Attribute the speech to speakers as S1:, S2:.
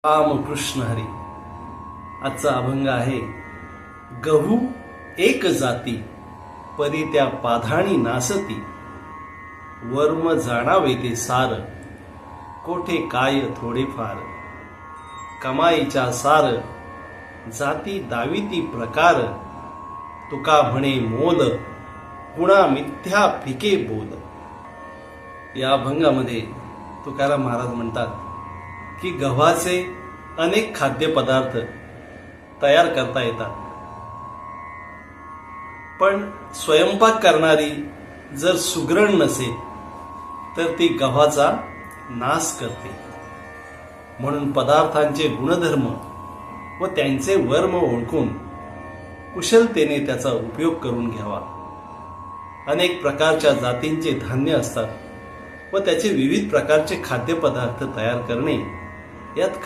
S1: रामकृष्ण हरी. आजचा अभंग आहे, गहू एक जाती परी त्या पाधाणी नासती, वर्म जाणावे ते सार कोठे काय थोडेफार, कमाईच्या सार जाती दाविती प्रकार, तुका म्हणे मोल कुणा मिथ्या फिके बोल. या अभंगामध्ये तुकाराम महाराज म्हणतात की गव्हाचे अनेक खाद्यपदार्थ तयार करता येतात, पण स्वयंपाक करणारी जर सुगरण नसेल तर ती गव्हाचा नाश करते. म्हणून पदार्थांचे गुणधर्म व त्यांचे वर्म ओळखून कुशलतेने त्याचा उपयोग करून घ्यावा. अनेक प्रकारच्या जातींचे धान्य असतात व त्याचे विविध प्रकारचे खाद्यपदार्थ तयार करणे यात